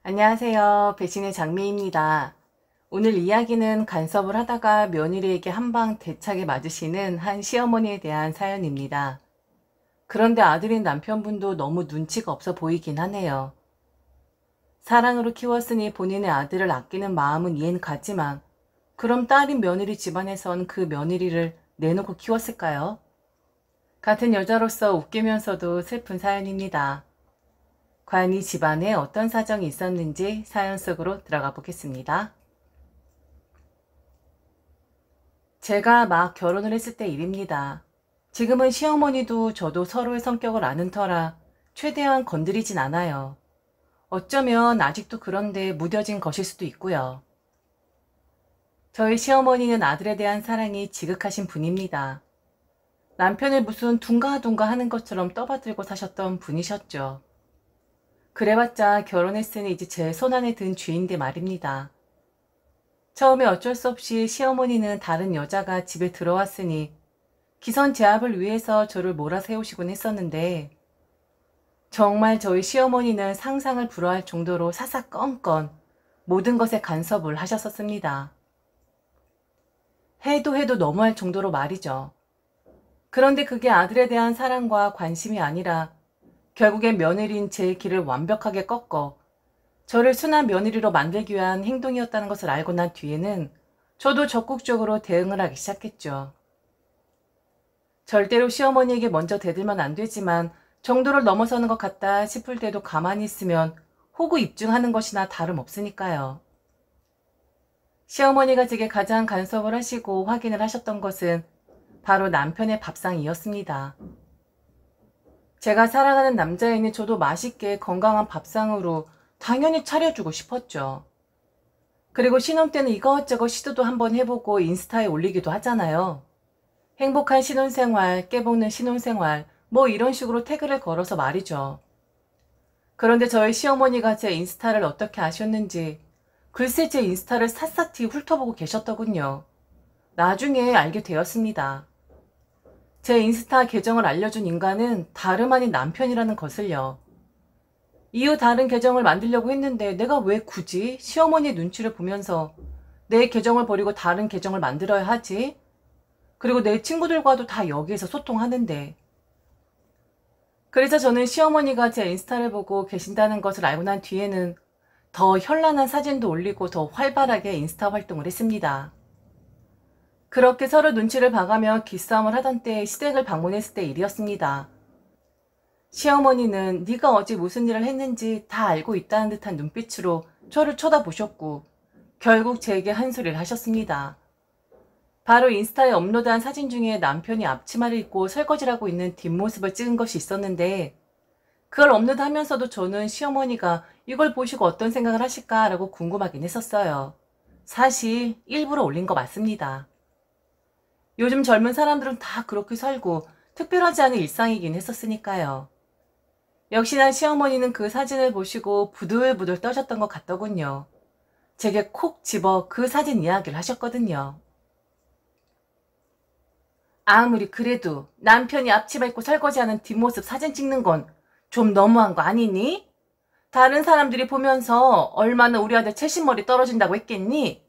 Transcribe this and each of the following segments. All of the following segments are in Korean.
안녕하세요. 배신의 장미입니다. 오늘 이야기는 간섭을 하다가 며느리에게 한방 대차게 맞으시는 한 시어머니에 대한 사연입니다. 그런데 아들인 남편분도 너무 눈치가 없어 보이긴 하네요. 사랑으로 키웠으니 본인의 아들을 아끼는 마음은 이해는 가지만 그럼 딸인 며느리 집안에선 그 며느리를 내놓고 키웠을까요? 같은 여자로서 웃기면서도 슬픈 사연입니다. 과연 이 집안에 어떤 사정이 있었는지 사연 속으로 들어가 보겠습니다. 제가 막 결혼을 했을 때 일입니다. 지금은 시어머니도 저도 서로의 성격을 아는 터라 최대한 건드리진 않아요. 어쩌면 아직도 그런데 무뎌진 것일 수도 있고요. 저희 시어머니는 아들에 대한 사랑이 지극하신 분입니다. 남편을 무슨 둥가둥가 하는 것처럼 떠받들고 사셨던 분이셨죠. 그래봤자 결혼했으니 이제 제 손안에 든 쥐인데 말입니다. 처음에 어쩔 수 없이 시어머니는 다른 여자가 집에 들어왔으니 기선제압을 위해서 저를 몰아세우시곤 했었는데 정말 저희 시어머니는 상상을 불허할 정도로 사사건건 모든 것에 간섭을 하셨었습니다. 해도 너무할 정도로 말이죠. 그런데 그게 아들에 대한 사랑과 관심이 아니라 결국엔 며느리인 제 길을 완벽하게 꺾어 저를 순한 며느리로 만들기 위한 행동이었다는 것을 알고 난 뒤에는 저도 적극적으로 대응을 하기 시작했죠. 절대로 시어머니에게 먼저 대들면 안 되지만 정도를 넘어서는 것 같다 싶을 때도 가만히 있으면 호구 입증하는 것이나 다름없으니까요. 시어머니가 제게 가장 간섭을 하시고 확인을 하셨던 것은 바로 남편의 밥상이었습니다. 제가 사랑하는 남자애니 저도 맛있게 건강한 밥상으로 당연히 차려주고 싶었죠. 그리고 신혼 때는 이것저것 시도도 한번 해보고 인스타에 올리기도 하잖아요. 행복한 신혼생활, 깨볶는 신혼생활, 뭐 이런 식으로 태그를 걸어서 말이죠. 그런데 저희 시어머니가 제 인스타를 어떻게 아셨는지 글쎄 제 인스타를 샅샅이 훑어보고 계셨더군요. 나중에 알게 되었습니다. 제 인스타 계정을 알려준 인간은 다름 아닌 남편이라는 것을요. 이후 다른 계정을 만들려고 했는데 내가 왜 굳이 시어머니 눈치를 보면서 내 계정을 버리고 다른 계정을 만들어야 하지? 그리고 내 친구들과도 다 여기에서 소통하는데. 그래서 저는 시어머니가 제 인스타를 보고 계신다는 것을 알고 난 뒤에는 더 현란한 사진도 올리고 더 활발하게 인스타 활동을 했습니다. 그렇게 서로 눈치를 봐가며 기싸움을 하던 때 시댁을 방문했을 때 일이었습니다. 시어머니는 네가 어제 무슨 일을 했는지 다 알고 있다는 듯한 눈빛으로 저를 쳐다보셨고 결국 제게 한 소리를 하셨습니다. 바로 인스타에 업로드한 사진 중에 남편이 앞치마를 입고 설거지를 하고 있는 뒷모습을 찍은 것이 있었는데 그걸 업로드하면서도 저는 시어머니가 이걸 보시고 어떤 생각을 하실까라고 궁금하긴 했었어요. 사실 일부러 올린 거 맞습니다. 요즘 젊은 사람들은 다 그렇게 살고 특별하지 않은 일상이긴 했었으니까요. 역시나 시어머니는 그 사진을 보시고 부들부들 떠셨던 것 같더군요. 제게 콕 집어 그 사진 이야기를 하셨거든요. 아무리 그래도 남편이 앞치마 입고 설거지하는 뒷모습 사진 찍는 건 좀 너무한 거 아니니? 다른 사람들이 보면서 얼마나 우리 아들 채신머리 떨어진다고 했겠니?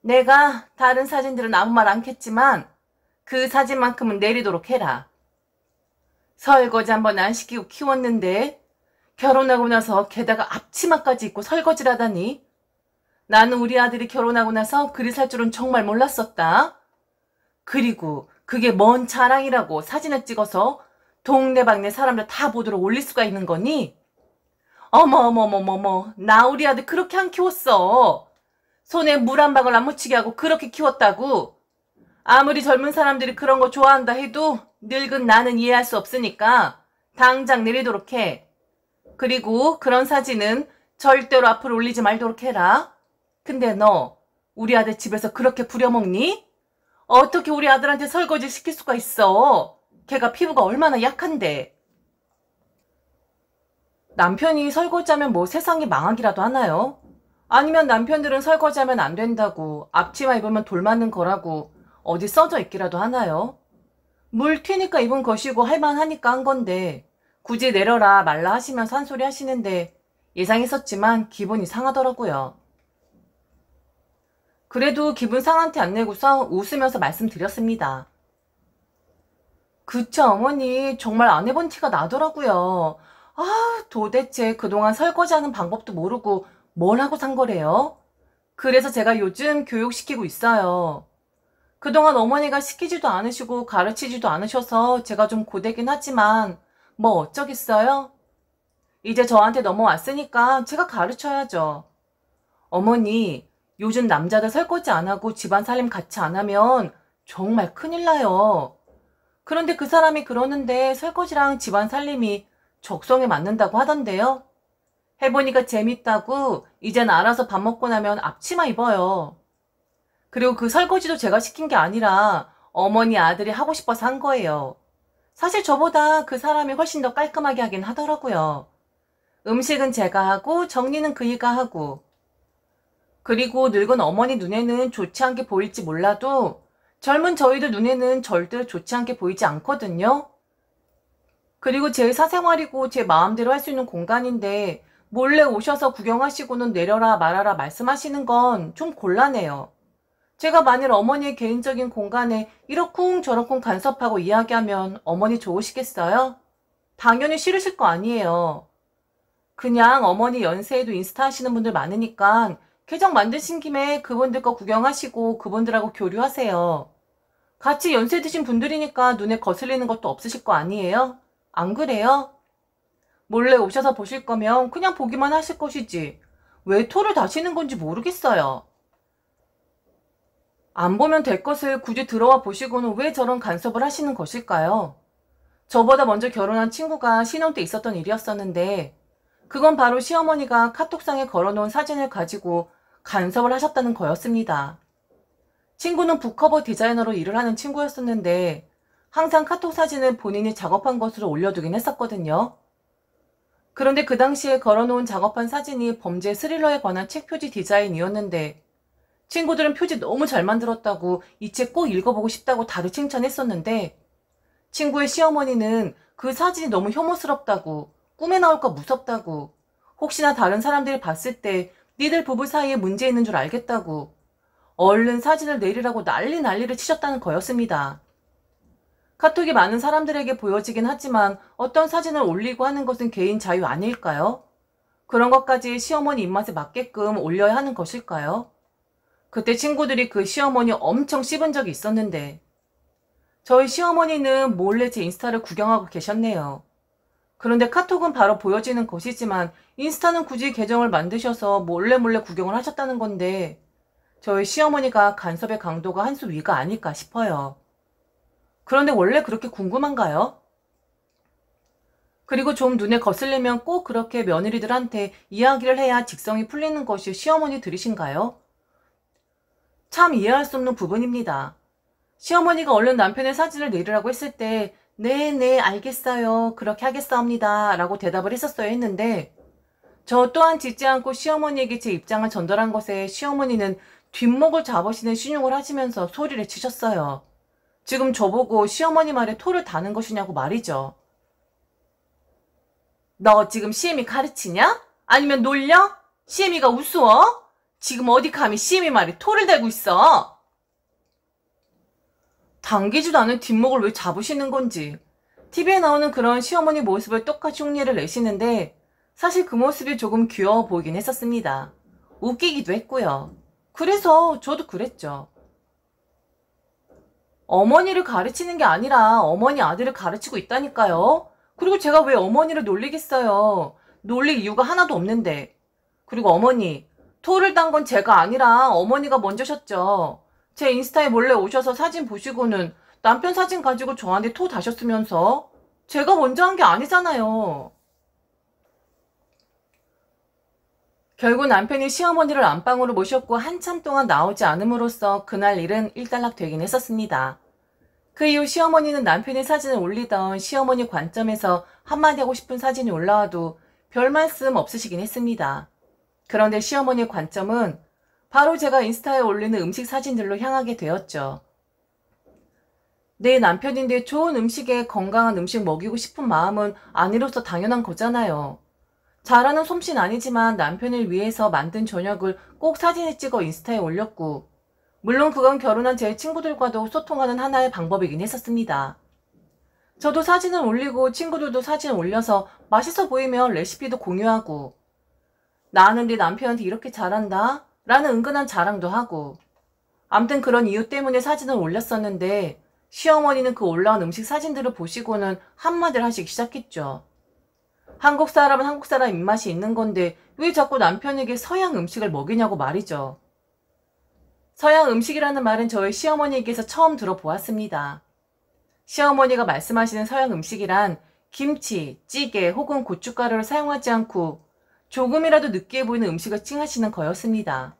내가 다른 사진들은 아무 말 않겠지만 그 사진만큼은 내리도록 해라. 설거지 한번 안 시키고 키웠는데 결혼하고 나서 게다가 앞치마까지 입고 설거지를 하다니. 나는 우리 아들이 결혼하고 나서 그리 살 줄은 정말 몰랐었다. 그리고 그게 뭔 자랑이라고 사진을 찍어서 동네방네 사람들 다 보도록 올릴 수가 있는 거니? 어머어머머머머, 나 우리 아들 그렇게 안 키웠어. 손에 물 한 방울 안 묻히게 하고 그렇게 키웠다고. 아무리 젊은 사람들이 그런 거 좋아한다 해도 늙은 나는 이해할 수 없으니까 당장 내리도록 해. 그리고 그런 사진은 절대로 앞으로 올리지 말도록 해라. 근데 너 우리 아들 집에서 그렇게 부려먹니? 어떻게 우리 아들한테 설거지 시킬 수가 있어? 걔가 피부가 얼마나 약한데. 남편이 설거지하면 뭐 세상이 망하기라도 하나요? 아니면 남편들은 설거지하면 안 된다고 앞치마 입으면 돌 맞는 거라고 어디 써져 있기라도 하나요? 물 튀니까 입은 것이고 할만하니까 한 건데 굳이 내려라 말라 하시면서 한 소리 하시는데 예상했었지만 기분이 상하더라고요. 그래도 기분 상한 티 안 내고서 웃으면서 말씀드렸습니다. 그쵸, 어머니. 정말 안 해본 티가 나더라고요. 아, 도대체 그동안 설거지하는 방법도 모르고 뭘 하고 산 거래요? 그래서 제가 요즘 교육시키고 있어요. 그동안 어머니가 시키지도 않으시고 가르치지도 않으셔서 제가 좀 고되긴 하지만 뭐 어쩌겠어요? 이제 저한테 넘어왔으니까 제가 가르쳐야죠. 어머니, 요즘 남자들 설거지 안 하고 집안 살림 같이 안 하면 정말 큰일 나요. 그런데 그 사람이 그러는데 설거지랑 집안 살림이 적성에 맞는다고 하던데요. 해보니까 재밌다고 이젠 알아서 밥 먹고 나면 앞치마 입어요. 그리고 그 설거지도 제가 시킨 게 아니라 어머니 아들이 하고 싶어서 한 거예요. 사실 저보다 그 사람이 훨씬 더 깔끔하게 하긴 하더라고요. 음식은 제가 하고 정리는 그이가 하고. 그리고 늙은 어머니 눈에는 좋지 않게 보일지 몰라도 젊은 저희들 눈에는 절대로 좋지 않게 보이지 않거든요. 그리고 제 사생활이고 제 마음대로 할 수 있는 공간인데 몰래 오셔서 구경하시고는 내려라 말아라 말씀하시는 건 좀 곤란해요. 제가 만일 어머니의 개인적인 공간에 이러쿵저러쿵 간섭하고 이야기하면 어머니 좋으시겠어요? 당연히 싫으실 거 아니에요. 그냥 어머니 연세에도 인스타 하시는 분들 많으니까 계정 만드신 김에 그분들 거 구경하시고 그분들하고 교류하세요. 같이 연세 드신 분들이니까 눈에 거슬리는 것도 없으실 거 아니에요? 안 그래요? 몰래 오셔서 보실 거면 그냥 보기만 하실 것이지. 왜 토를 다시는 건지 모르겠어요. 안 보면 될 것을 굳이 들어와 보시고는 왜 저런 간섭을 하시는 것일까요? 저보다 먼저 결혼한 친구가 신혼 때 있었던 일이었었는데 그건 바로 시어머니가 카톡상에 걸어놓은 사진을 가지고 간섭을 하셨다는 거였습니다. 친구는 북커버 디자이너로 일을 하는 친구였었는데 항상 카톡 사진을 본인이 작업한 것으로 올려두긴 했었거든요. 그런데 그 당시에 걸어놓은 작업한 사진이 범죄 스릴러에 관한 책 표지 디자인이었는데 친구들은 표지 너무 잘 만들었다고 이 책 꼭 읽어보고 싶다고 다들 칭찬했었는데 친구의 시어머니는 그 사진이 너무 혐오스럽다고 꿈에 나올까 무섭다고 혹시나 다른 사람들이 봤을 때 니들 부부 사이에 문제 있는 줄 알겠다고 얼른 사진을 내리라고 난리를 치셨다는 거였습니다. 카톡이 많은 사람들에게 보여지긴 하지만 어떤 사진을 올리고 하는 것은 개인 자유 아닐까요? 그런 것까지 시어머니 입맛에 맞게끔 올려야 하는 것일까요? 그때 친구들이 그 시어머니 엄청 씹은 적이 있었는데 저희 시어머니는 몰래 제 인스타를 구경하고 계셨네요. 그런데 카톡은 바로 보여지는 것이지만 인스타는 굳이 계정을 만드셔서 몰래 구경을 하셨다는 건데 저희 시어머니가 간섭의 강도가 한 수 위가 아닐까 싶어요. 그런데 원래 그렇게 궁금한가요? 그리고 좀 눈에 거슬리면 꼭 그렇게 며느리들한테 이야기를 해야 직성이 풀리는 것이 시어머니 들이신가요? 참 이해할 수 없는 부분입니다. 시어머니가 얼른 남편의 사진을 내리라고 했을 때 네, 알겠어요. 그렇게 하겠사옵니다. 라고 대답을 했었어야 했는데 저 또한 짖지 않고 시어머니에게 제 입장을 전달한 것에 시어머니는 뒷목을 잡으시는 신용을 하시면서 소리를 치셨어요. 지금 저보고 시어머니 말에 토를 다는 것이냐고 말이죠. 너 지금 시애미 가르치냐? 아니면 놀려? 시애미가 우스워? 지금 어디 감히 시애미 말에 토를 대고 있어? 당기지도 않은 뒷목을 왜 잡으시는 건지. TV에 나오는 그런 시어머니 모습을 똑같이 흉내를 내시는데 사실 그 모습이 조금 귀여워 보이긴 했었습니다. 웃기기도 했고요. 그래서 저도 그랬죠. 어머니를 가르치는 게 아니라 어머니 아들을 가르치고 있다니까요. 그리고 제가 왜 어머니를 놀리겠어요. 놀릴 이유가 하나도 없는데. 그리고 어머니, 토를 단 건 제가 아니라 어머니가 먼저셨죠. 제 인스타에 몰래 오셔서 사진 보시고는 남편 사진 가지고 저한테 토 다셨으면서 제가 먼저 한 게 아니잖아요. 결국 남편이 시어머니를 안방으로 모셨고 한참 동안 나오지 않음으로써 그날 일은 일단락되긴 했었습니다. 그 이후 시어머니는 남편의 사진을 올리던 시어머니 관점에서 한마디 하고 싶은 사진이 올라와도 별 말씀 없으시긴 했습니다. 그런데 시어머니의 관점은 바로 제가 인스타에 올리는 음식 사진들로 향하게 되었죠. 내 남편인데 좋은 음식에 건강한 음식 먹이고 싶은 마음은 아내로서 당연한 거잖아요. 잘하는 솜씨는 아니지만 남편을 위해서 만든 저녁을 꼭 사진에 찍어 인스타에 올렸고, 물론 그건 결혼한 제 친구들과도 소통하는 하나의 방법이긴 했었습니다. 저도 사진을 올리고 친구들도 사진을 올려서 맛있어 보이면 레시피도 공유하고, 나는 네 남편한테 이렇게 잘한다? 라는 은근한 자랑도 하고, 암튼 그런 이유 때문에 사진을 올렸었는데, 시어머니는 그 올라온 음식 사진들을 보시고는 한마디를 하시기 시작했죠. 한국 사람은 한국 사람 입맛이 있는 건데 왜 자꾸 남편에게 서양 음식을 먹이냐고 말이죠. 서양 음식이라는 말은 저희 시어머니에게서 처음 들어보았습니다. 시어머니가 말씀하시는 서양 음식이란 김치, 찌개 혹은 고춧가루를 사용하지 않고 조금이라도 느끼해 보이는 음식을 칭하시는 거였습니다.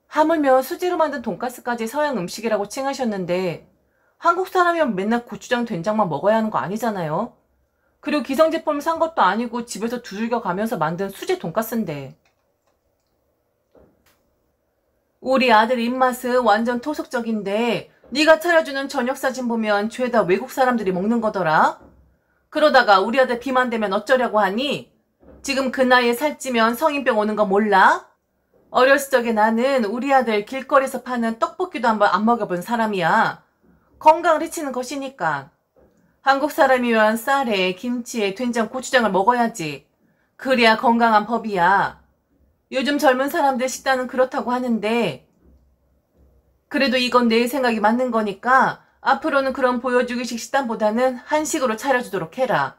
하물며 수지로 만든 돈가스까지 서양 음식이라고 칭하셨는데 한국 사람이면 맨날 고추장 된장만 먹어야 하는 거 아니잖아요. 그리고 기성제품을 산 것도 아니고 집에서 두들겨 가면서 만든 수제 돈가스인데. 우리 아들 입맛은 완전 토속적인데 네가 차려주는 저녁 사진 보면 죄다 외국 사람들이 먹는 거더라. 그러다가 우리 아들 비만 되면 어쩌려고 하니? 지금 그 나이에 살찌면 성인병 오는 거 몰라? 어렸을 적에 나는 우리 아들 길거리에서 파는 떡볶이도 한번 안 먹여본 사람이야. 건강을 해치는 것이니까. 한국 사람이면 쌀에 김치에 된장 고추장을 먹어야지. 그래야 건강한 법이야. 요즘 젊은 사람들 식단은 그렇다고 하는데 그래도 이건 내 생각이 맞는 거니까 앞으로는 그런 보여주기식 식단보다는 한식으로 차려주도록 해라.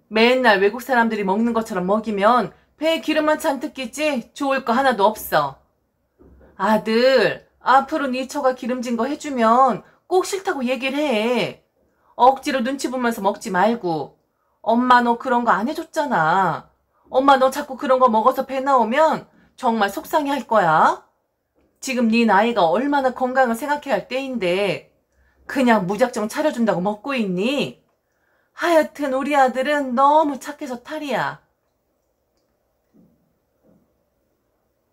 맨날 외국 사람들이 먹는 것처럼 먹이면 배에 기름만 잔뜩 끼지 좋을 거 하나도 없어. 아들, 앞으로 네 처가 기름진 거 해주면 꼭 싫다고 얘기를 해. 억지로 눈치 보면서 먹지 말고. 엄마 너 그런 거 안 해줬잖아. 엄마 너 자꾸 그런 거 먹어서 배 나오면 정말 속상해 할 거야. 지금 네 나이가 얼마나 건강을 생각해야 할 때인데 그냥 무작정 차려준다고 먹고 있니? 하여튼 우리 아들은 너무 착해서 탈이야.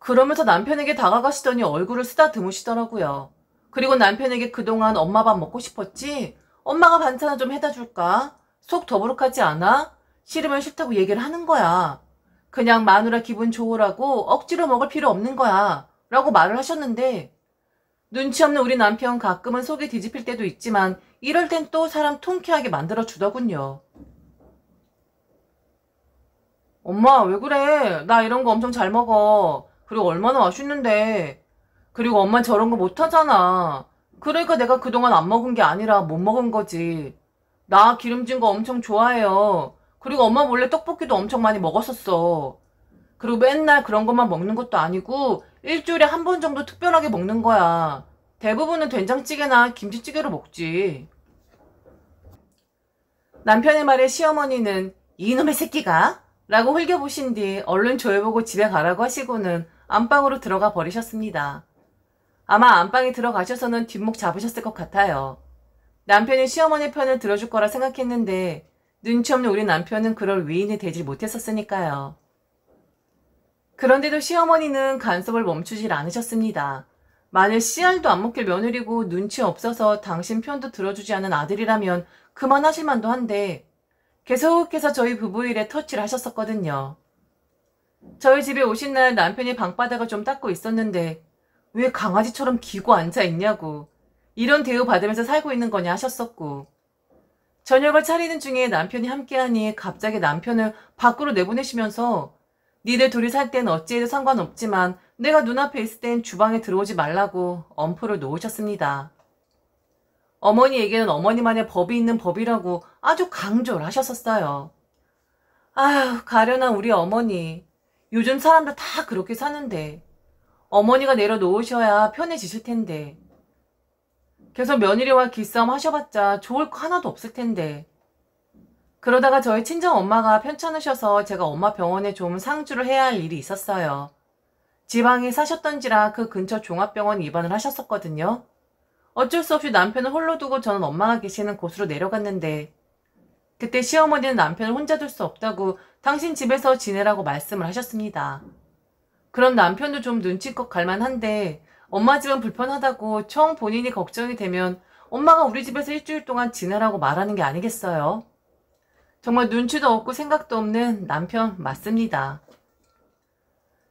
그러면서 남편에게 다가가시더니 얼굴을 쓰다듬으시더라고요. 그리고 남편에게 그동안 엄마 밥 먹고 싶었지? 엄마가 반찬을 좀 해다 줄까? 속 더부룩하지 않아? 싫으면 싫다고 얘기를 하는 거야. 그냥 마누라 기분 좋으라고 억지로 먹을 필요 없는 거야. 라고 말을 하셨는데 눈치 없는 우리 남편 가끔은 속이 뒤집힐 때도 있지만 이럴 땐 또 사람 통쾌하게 만들어 주더군요. 엄마 왜 그래? 나 이런 거 엄청 잘 먹어. 그리고 얼마나 맛있는데. 그리고 엄마 저런 거 못하잖아. 그러니까 내가 그동안 안 먹은 게 아니라 못 먹은 거지. 나 기름진 거 엄청 좋아해요. 그리고 엄마 몰래 떡볶이도 엄청 많이 먹었었어. 그리고 맨날 그런 것만 먹는 것도 아니고 일주일에 한 번 정도 특별하게 먹는 거야. 대부분은 된장찌개나 김치찌개로 먹지. 남편의 말에 시어머니는 이놈의 새끼가? 라고 흘겨보신 뒤 얼른 조여보고 집에 가라고 하시고는 안방으로 들어가 버리셨습니다. 아마 안방에 들어가셔서는 뒷목 잡으셨을 것 같아요. 남편이 시어머니 편을 들어줄 거라 생각했는데 눈치 없는 우리 남편은 그럴 위인이 되질 못했었으니까요. 그런데도 시어머니는 간섭을 멈추질 않으셨습니다. 만일 씨알도 안 먹힐 며느리고 눈치 없어서 당신 편도 들어주지 않은 아들이라면 그만하실 만도 한데 계속해서 저희 부부 일에 터치를 하셨었거든요. 저희 집에 오신 날 남편이 방바닥을 좀 닦고 있었는데 왜 강아지처럼 기고 앉아있냐고 이런 대우 받으면서 살고 있는 거냐 하셨었고 저녁을 차리는 중에 남편이 함께하니 갑자기 남편을 밖으로 내보내시면서 니들 둘이 살 땐 어찌해도 상관없지만 내가 눈앞에 있을 땐 주방에 들어오지 말라고 엄포를 놓으셨습니다. 어머니에게는 어머니만의 법이 있는 법이라고 아주 강조를 하셨었어요. 아휴 가련한 우리 어머니. 요즘 사람들 다 그렇게 사는데 어머니가 내려놓으셔야 편해지실 텐데 계속 며느리와 기싸움 하셔봤자 좋을 거 하나도 없을 텐데 그러다가 저희 친정엄마가 편찮으셔서 제가 엄마 병원에 좀 상주를 해야 할 일이 있었어요. 지방에 사셨던지라 그 근처 종합병원 입원을 하셨었거든요. 어쩔 수 없이 남편을 홀로 두고 저는 엄마가 계시는 곳으로 내려갔는데 그때 시어머니는 남편을 혼자 둘 수 없다고 당신 집에서 지내라고 말씀을 하셨습니다. 그런 남편도 좀 눈치껏 갈만한데 엄마 집은 불편하다고 정 본인이 걱정이 되면 엄마가 우리 집에서 일주일 동안 지내라고 말하는 게 아니겠어요? 정말 눈치도 없고 생각도 없는 남편 맞습니다.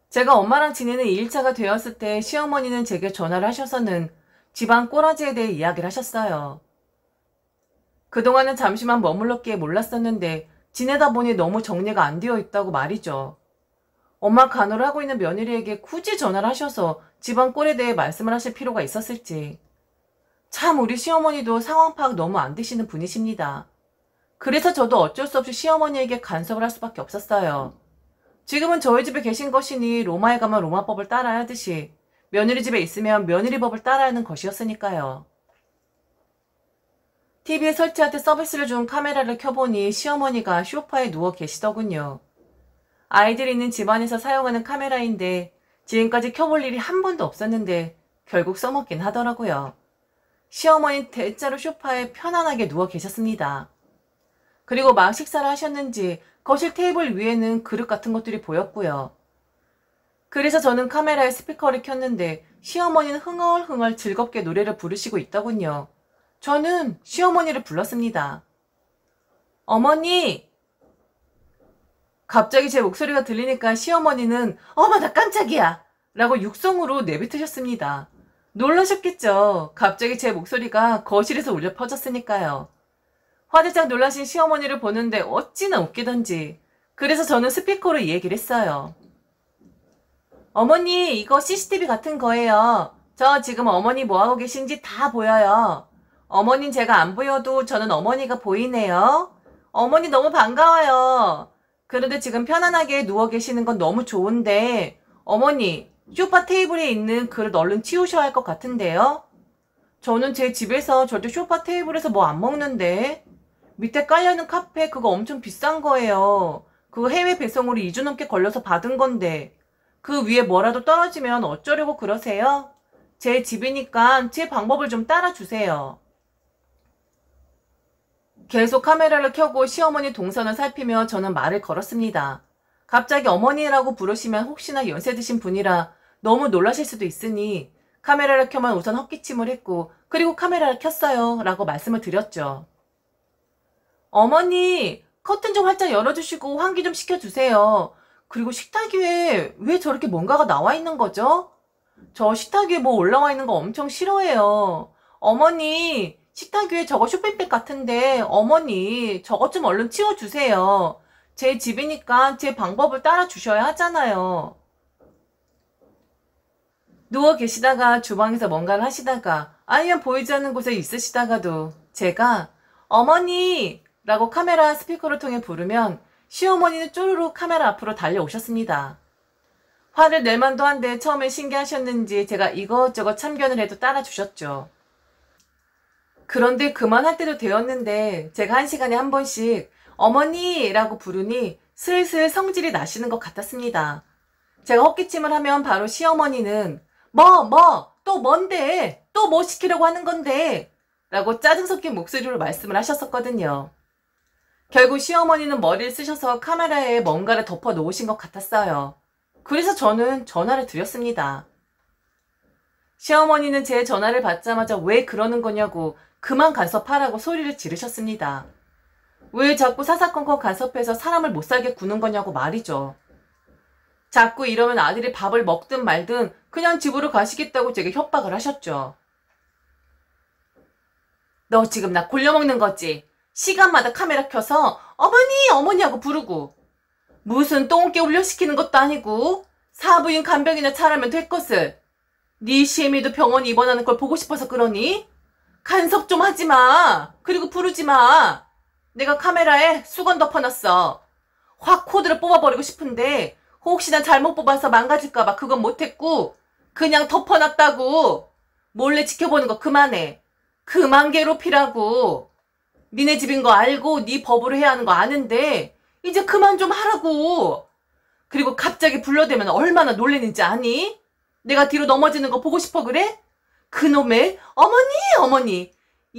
제가 엄마랑 지내는 2일차가 되었을 때 시어머니는 제게 전화를 하셔서는 집안 꼬라지에 대해 이야기를 하셨어요. 그동안은 잠시만 머물렀기에 몰랐었는데 지내다 보니 너무 정리가 안 되어 있다고 말이죠. 엄마 간호를 하고 있는 며느리에게 굳이 전화를 하셔서 집안 꼴에 대해 말씀을 하실 필요가 있었을지. 참 우리 시어머니도 상황 파악 너무 안 되시는 분이십니다. 그래서 저도 어쩔 수 없이 시어머니에게 간섭을 할 수밖에 없었어요. 지금은 저희 집에 계신 것이니 로마에 가면 로마법을 따라야 하듯이 며느리 집에 있으면 며느리법을 따라야 하는 것이었으니까요. TV에 설치할 때 서비스를 준 카메라를 켜보니 시어머니가 소파에 누워 계시더군요. 아이들이 있는 집안에서 사용하는 카메라인데 지금까지 켜볼 일이 한 번도 없었는데 결국 써먹긴 하더라고요. 시어머니는 대자로 소파에 편안하게 누워 계셨습니다. 그리고 막 식사를 하셨는지 거실 테이블 위에는 그릇 같은 것들이 보였고요. 그래서 저는 카메라에 스피커를 켰는데 시어머니는 흥얼흥얼 즐겁게 노래를 부르시고 있더군요. 저는 시어머니를 불렀습니다. 어머니! 갑자기 제 목소리가 들리니까 시어머니는 어머 나 깜짝이야! 라고 육성으로 내뱉으셨습니다. 놀라셨겠죠. 갑자기 제 목소리가 거실에서 울려 퍼졌으니까요. 화들짝 놀라신 시어머니를 보는데 어찌나 웃기던지. 그래서 저는 스피커로 이 얘기를 했어요. 어머니 이거 CCTV 같은 거예요. 저 지금 어머니 뭐하고 계신지 다 보여요. 어머닌 제가 안 보여도 저는 어머니가 보이네요. 어머니 너무 반가워요. 그런데 지금 편안하게 누워 계시는 건 너무 좋은데 어머니 소파 테이블에 있는 그릇 얼른 치우셔야 할 것 같은데요. 저는 제 집에서 절대 소파 테이블에서 뭐 안 먹는데 밑에 깔려있는 카페 그거 엄청 비싼 거예요. 그거 해외 배송으로 2주 넘게 걸려서 받은 건데 그 위에 뭐라도 떨어지면 어쩌려고 그러세요? 제 집이니까 제 방법을 좀 따라주세요. 계속 카메라를 켜고 시어머니 동선을 살피며 저는 말을 걸었습니다. 갑자기 어머니라고 부르시면 혹시나 연세 드신 분이라 너무 놀라실 수도 있으니 카메라를 켜면 우선 헛기침을 했고 그리고 카메라를 켰어요 라고 말씀을 드렸죠. 어머니 커튼 좀 활짝 열어주시고 환기 좀 시켜주세요. 그리고 식탁 위에 왜 저렇게 뭔가가 나와 있는 거죠? 저 식탁 위에 뭐 올라와 있는 거 엄청 싫어해요. 어머니 식탁 위에 저거 쇼핑백 같은데 어머니 저것 좀 얼른 치워주세요. 제 집이니까 제 방법을 따라 주셔야 하잖아요. 누워 계시다가 주방에서 뭔가를 하시다가 아니면 보이지 않는 곳에 있으시다가도 제가 어머니 라고 카메라 스피커를 통해 부르면 시어머니는 쪼르르 카메라 앞으로 달려오셨습니다. 화를 낼 만도 한데 처음에 신기하셨는지 제가 이것저것 참견을 해도 따라주셨죠. 그런데 그만할 때도 되었는데 제가 1시간에 한 번씩 어머니라고 부르니 슬슬 성질이 나시는 것 같았습니다. 제가 헛기침을 하면 바로 시어머니는 또 뭔데? 또 뭐 시키려고 하는 건데? 라고 짜증 섞인 목소리로 말씀을 하셨었거든요. 결국 시어머니는 머리를 쓰셔서 카메라에 뭔가를 덮어 놓으신 것 같았어요. 그래서 저는 전화를 드렸습니다. 시어머니는 제 전화를 받자마자 왜 그러는 거냐고 그만 간섭하라고 소리를 지르셨습니다. 왜 자꾸 사사건건 간섭해서 사람을 못살게 구는 거냐고 말이죠. 자꾸 이러면 아들이 밥을 먹든 말든 그냥 집으로 가시겠다고 제게 협박을 하셨죠. 너 지금 나 골려먹는 거지? 시간마다 카메라 켜서 어머니 하고 부르고 무슨 똥개 울려시키는 것도 아니고 사부인 간병이나 차라면 될 것을 네 시애미도 병원 입원하는 걸 보고 싶어서 그러니? 간섭 좀 하지마. 그리고 부르지마. 내가 카메라에 수건 덮어놨어. 확 코드를 뽑아버리고 싶은데 혹시나 잘못 뽑아서 망가질까봐 그건 못했고 그냥 덮어놨다고. 몰래 지켜보는 거 그만해. 그만 괴롭히라고. 니네 집인 거 알고 네 법으로 해야 하는 거 아는데 이제 그만 좀 하라고. 그리고 갑자기 불러대면 얼마나 놀리는지 아니? 내가 뒤로 넘어지는 거 보고 싶어 그래? 그놈의 어머니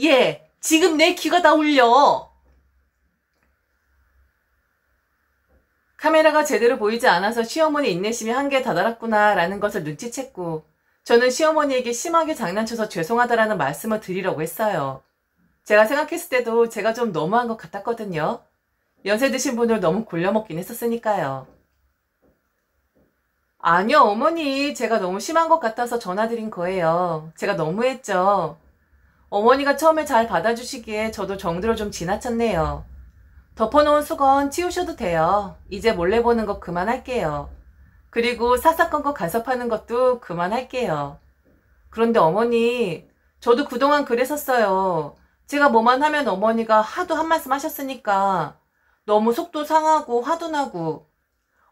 얘 지금 내 귀가 다 울려. 카메라가 제대로 보이지 않아서 시어머니 인내심이 한계에 다다랐구나 라는 것을 눈치챘고 저는 시어머니에게 심하게 장난쳐서 죄송하다라는 말씀을 드리려고 했어요. 제가 생각했을 때도 제가 좀 너무한 것 같았거든요. 연세 드신 분들 너무 굴려먹긴 했었으니까요. 아니요, 어머니. 제가 너무 심한 것 같아서 전화드린 거예요. 제가 너무했죠. 어머니가 처음에 잘 받아주시기에 저도 정들어 좀 지나쳤네요. 덮어놓은 수건 치우셔도 돼요. 이제 몰래 보는 거 그만할게요. 그리고 사사건건 간섭하는 것도 그만할게요. 그런데 어머니, 저도 그동안 그랬었어요. 제가 뭐만 하면 어머니가 하도 한 말씀 하셨으니까 너무 속도 상하고 화도 나고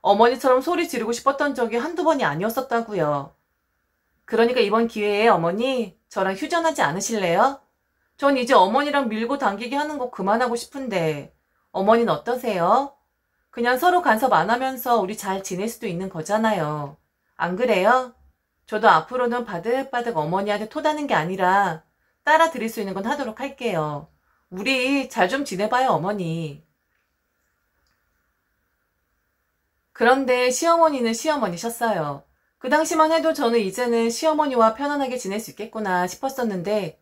어머니처럼 소리 지르고 싶었던 적이 한두 번이 아니었었다고요. 그러니까 이번 기회에 어머니, 저랑 휴전하지 않으실래요? 전 이제 어머니랑 밀고 당기기 하는 거 그만하고 싶은데 어머니는 어떠세요? 그냥 서로 간섭 안 하면서 우리 잘 지낼 수도 있는 거잖아요. 안 그래요? 저도 앞으로는 바득바득 어머니한테 토다는 게 아니라 따라 드릴 수 있는 건 하도록 할게요. 우리 잘 좀 지내봐요, 어머니. 그런데 시어머니는 시어머니셨어요. 그 당시만 해도 저는 이제는 시어머니와 편안하게 지낼 수 있겠구나 싶었었는데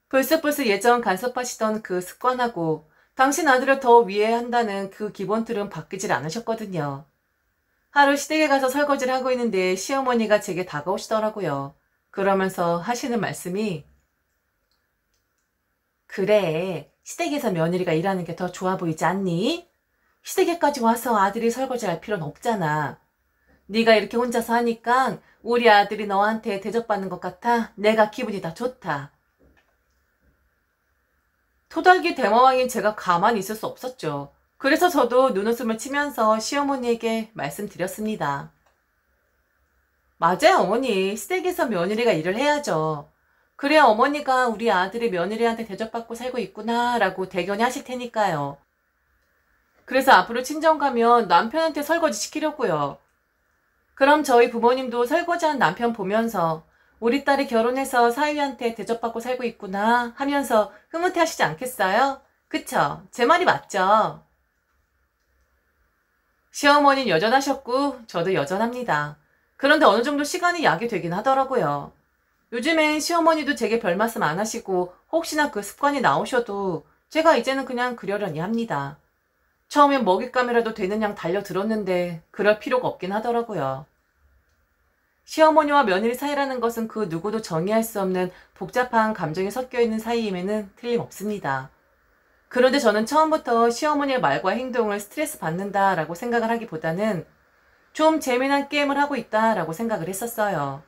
불쑥불쑥 예전 간섭하시던 그 습관하고 당신 아들을 더 위해한다는 그 기본 틀은 바뀌질 않으셨거든요. 하루 시댁에 가서 설거지를 하고 있는데 시어머니가 제게 다가오시더라고요. 그러면서 하시는 말씀이 그래, 시댁에서 며느리가 일하는 게 더 좋아 보이지 않니? 시댁에까지 와서 아들이 설거지할 필요는 없잖아. 네가 이렇게 혼자서 하니까 우리 아들이 너한테 대접받는 것 같아 내가 기분이 다 좋다. 토달기 대마왕인 제가 가만히 있을 수 없었죠. 그래서 저도 눈웃음을 치면서 시어머니에게 말씀드렸습니다. 맞아요, 어머니. 시댁에서 며느리가 일을 해야죠. 그래야 어머니가 우리 아들이 며느리한테 대접받고 살고 있구나 라고 대견히 하실 테니까요. 그래서 앞으로 친정 가면 남편한테 설거지 시키려고요. 그럼 저희 부모님도 설거지한 남편 보면서 우리 딸이 결혼해서 사위한테 대접받고 살고 있구나 하면서 흐뭇해 하시지 않겠어요? 그쵸? 제 말이 맞죠? 시어머니는 여전하셨고 저도 여전합니다. 그런데 어느 정도 시간이 약이 되긴 하더라고요. 요즘엔 시어머니도 제게 별 말씀 안 하시고 혹시나 그 습관이 나오셔도 제가 이제는 그냥 그러려니 합니다. 처음엔 먹잇감이라도 되는 양 달려들었는데 그럴 필요가 없긴 하더라고요. 시어머니와 며느리 사이라는 것은 그 누구도 정의할 수 없는 복잡한 감정이 섞여 있는 사이임에는 틀림없습니다. 그런데 저는 처음부터 시어머니의 말과 행동을 스트레스 받는다라고 생각을 하기보다는 좀 재미난 게임을 하고 있다라고 생각을 했었어요.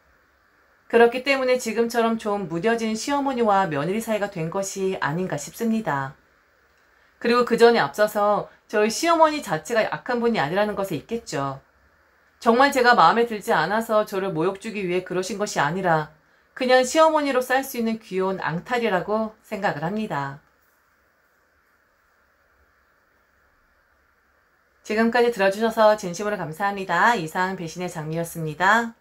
그렇기 때문에 지금처럼 좀 무뎌진 시어머니와 며느리 사이가 된 것이 아닌가 싶습니다. 그리고 그 전에 앞서서 저희 시어머니 자체가 약한 분이 아니라는 것에 있겠죠. 정말 제가 마음에 들지 않아서 저를 모욕 주기 위해 그러신 것이 아니라 그냥 시어머니로서 할 수 있는 귀여운 앙탈이라고 생각을 합니다. 지금까지 들어주셔서 진심으로 감사합니다. 이상 배신의 장미였습니다.